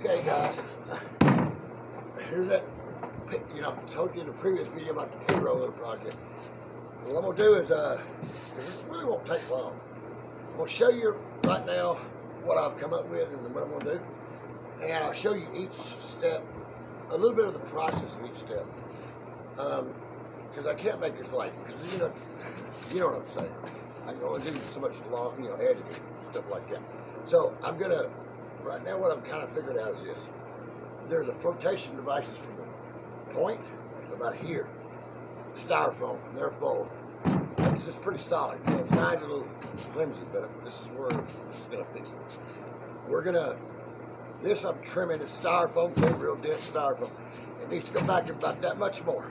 Okay, guys, here's that. I told you in the previous video about the pig roller project. What I'm gonna do is, this really won't take long. I'm gonna show you right now what I've come up with and what I'm gonna do, and I'll show you each step, a little bit of the process of each step, because I can't make this light, because you know what I'm saying. I can only do so much long, editing, stuff like that. So I'm gonna. Right now, what I'm kind of figured out is this. There's a flotation devices from the point to about here. Styrofoam from there forward. It's just pretty solid. The sides are a little flimsy, but this is where this is going to fix it. We're going to, this I'm trimming the styrofoam, real dense styrofoam. It needs to go back about that much more.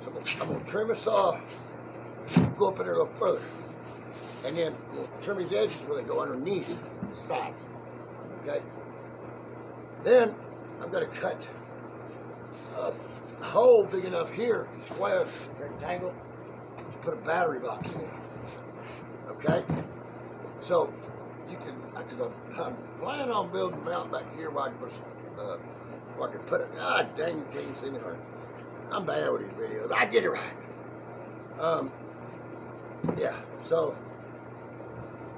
So I'm going to trim this off, go up in there a little further. And then we'll trim these edges where they go underneath the sides. Okay. Then I'm going to cut a hole big enough here, square, rectangle, to put a battery box in. Okay. So you can, because I'm planning on building a mountain back here where I can put where I can put it. Ah, dang, you can't see me. I'm bad with these videos. I get it right. Yeah. So.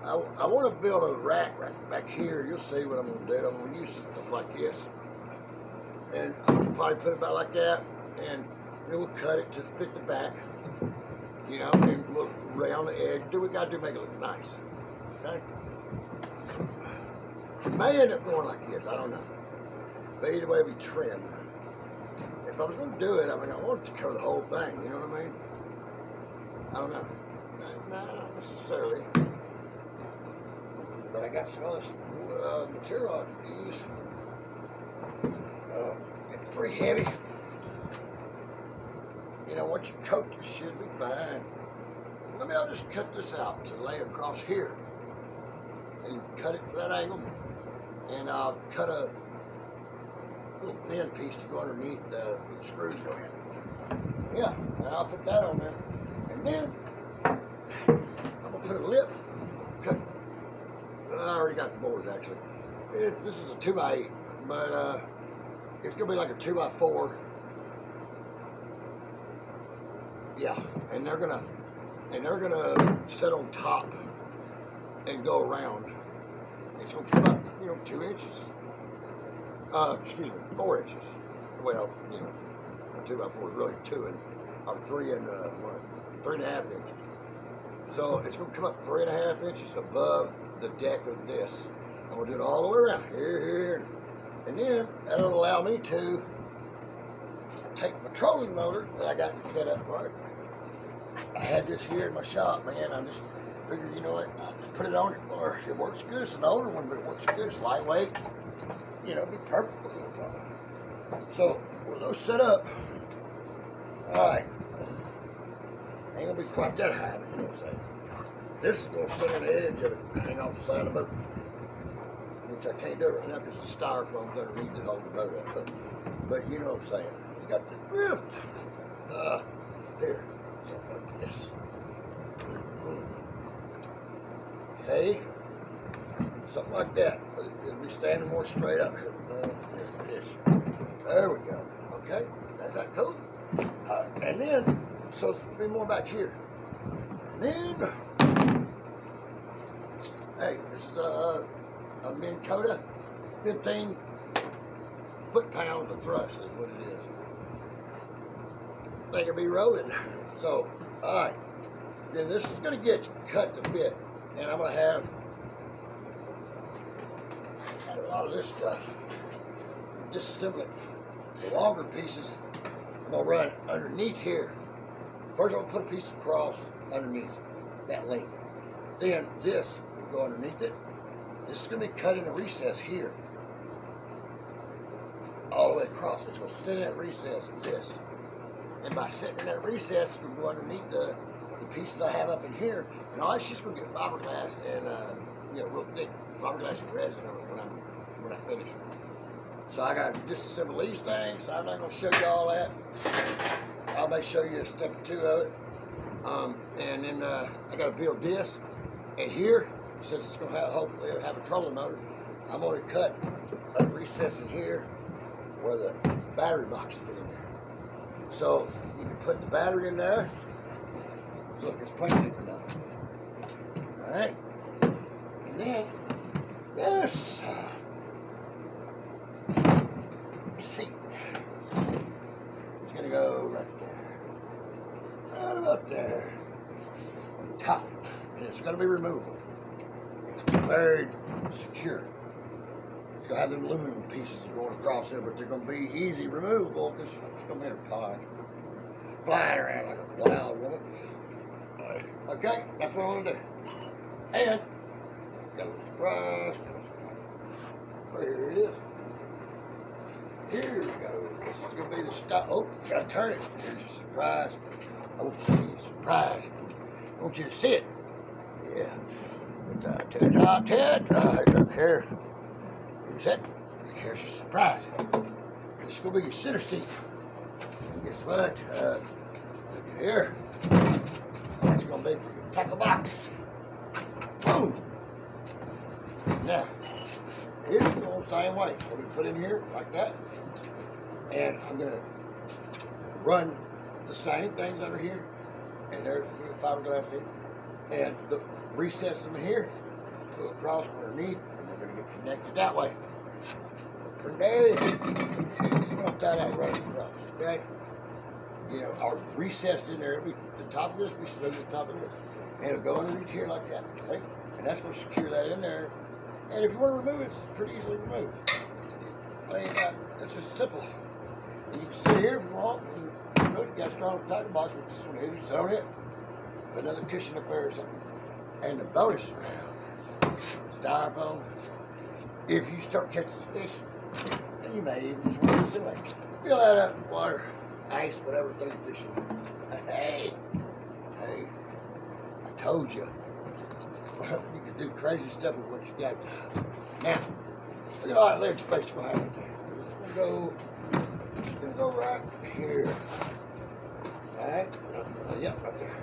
I want to build a rack right back here. You'll see what I'm going to do. I'm going to use stuff like this. And I'll probably put it about like that. And then we'll cut it to fit the back. And we'll lay on the edge. Do what we got to do to make it look nice. Okay? It may end up going like this. I don't know. But either way, it'll be trimmed. If I was going to do it, I want it to cover the whole thing. You know what I mean? I don't know. Not necessarily. But I got some other material I can use. It's pretty heavy. Once you coat this, should be fine. Maybe I'll just cut this out to lay across here. And cut it to that angle. And I'll cut a little thin piece to go underneath the screws go in. Yeah, and I'll put that on there. And then, I'm going to put a lip. Cut. I already got the boards actually. This is a 2x8, but it's gonna be like a 2x4. Yeah, and they're gonna sit on top and go around. It's gonna come up, 2 inches. Excuse me, 4 inches. Well, a 2x4 is really 2 or 3 and 3.5 inches. So it's gonna come up 3.5 inches above the deck of this. I'm gonna do it all the way around here, and then that'll allow me to take my trolling motor that I got set up right. I had this here in my shop, man. I just figured, I just put it on it. Or it works good. It's an older one, but it works good. It's lightweight. It'd be perfect for a little problem. So with those set up, all right, ain't gonna be quite that high, but you know what I'm saying. This is going to sit on the edge of it, hang off the side of the boat, which I can't do right now because the styrofoam's underneath it holding the boat up. But you know what I'm saying. You got the drift. Here, something like this. Okay, something like that. It'll be standing more straight up here. This. There we go. Okay, is that cool? And then, so it's be more back here. And then. Hey, this is a Minn Kota, 15 foot-pounds of thrust is what it is. I think it'll be rolling. So, all right. Then this is going to get cut to fit, and I'm going to have a lot of this stuff. Disassemble it. The longer pieces, I'm going to run underneath here. First, I'm going to put a piece across underneath that length. Then this go underneath it. This is going to be cut in a recess here. All the way across. It's going to sit in that recess like this. And by sitting in that recess, it's going to go underneath the pieces I have up in here. And all that's just going to get fiberglass and, real thick fiberglass and resin when I finish. So I got to disassemble these things. So I'm not going to show you all that. I may show you a step or two of it. And then I got to build this. And here, since it's going to hopefully have a trolling motor, I'm going to cut a recess in here where the battery box fit in there. So you can put the battery in there. Look, it's plenty deep enough. Alright. And then this seat is going to go right there. Right about there. On top. And it's going to be removable. It's very secure. It's going to have them aluminum pieces going across there, but they're going to be easy removable because it's going to be in a pod. Flying around like a wild woman. Okay, that's what I'm going to do. And, got a little surprise. Here it is. Here we go. This is going to be the stop. Oh, gotta turn it. Here's your surprise. I want you to see a surprise. I want you to see it. Yeah. To the top 10. Look here. Here's it. Here's your surprise. This is going to be your center seat. And guess what? Look here. That's going to be for your tackle box. Boom. Now, this is going the same way. So we put in here like that. And I'm going to run the same things over here. And there's the fiberglass here. And the recess in here, go across underneath, and we're going to get connected that way. From there, just going to tie that right across, okay? You know, our recessed in there, the top of this, we smooth the top of this. And it'll go underneath here like that, okay? And that's going to secure that in there. And if you want to remove it, it's pretty easily removed. I mean, it's just simple. And you can sit here if you want, and you got a strong tackle box with this one here, you sit on it. Another cushion up there or something. And the bonus round, styrofoam. If you start catching fish, then you may even just want to use it anyway. Fill that up with water, ice, whatever, throw your fish in. Hey, I told you. You can do crazy stuff with what you got. Now, look at all that leg space you're going to have right there. It's going to go right here. Alright? Yep, right there.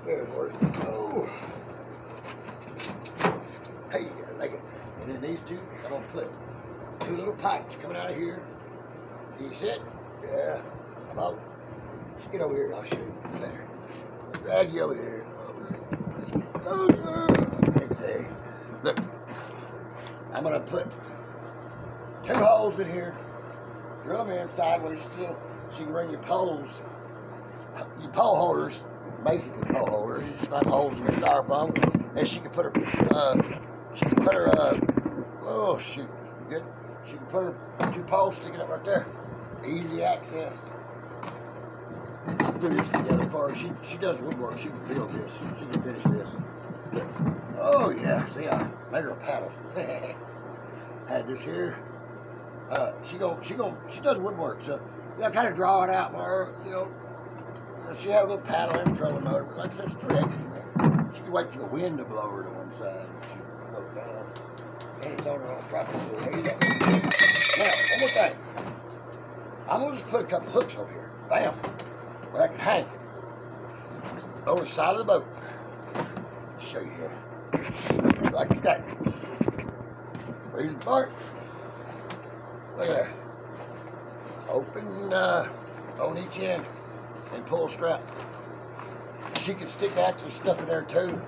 There's where it's going to go. Hey, you gotta make it. And then these two, I'm going to put two little pipes coming out of here. Can you see it? Yeah. About. Just get over here and I'll show you better. Drag you over here. Closer. Look. I'm going to put two holes in here. Drill them in sideways still so you can run your poles. Your pole holders, basically pole holders, you just got holes in the styrofoam. And she can put her, oh shoot, good? She can put her two poles sticking up right there. Easy access. I threw this together for her. She does woodwork. She can build this. She can finish this. Oh yeah, see, I made her a paddle. Had this here. She does woodwork, so you know, kind of draw it out for her, you know. She had a little paddle and trolling motor, but like I said, it's 3 acres. She can wait for the wind to blow her to one side. She can blow it down. And it's on her own property. So there you go. Now, one more thing. I'm going to just put a couple hooks over here. Bam. Where I can hang. Over the side of the boat. I'll show you here. Like that. Breathe apart. Look at that. Open on each end and pull strap. She can stick actually stuff in there too.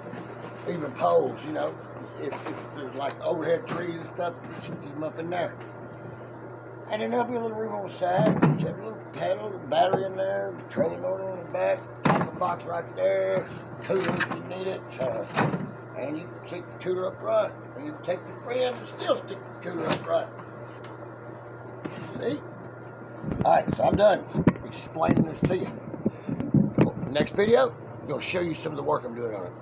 Even poles, you know. If there's like overhead trees and stuff, she can keep them up in there. And then there'll be a little room on the side. You have a little paddle, a little battery in there, trolling motor on the back, tackle box right there, cooler if you need it. And you can stick the cooler up front. And you can take your friend and still stick the cooler up front. See? Alright, so I'm done explaining this to you. Next video, I'm going to show you some of the work I'm doing on it.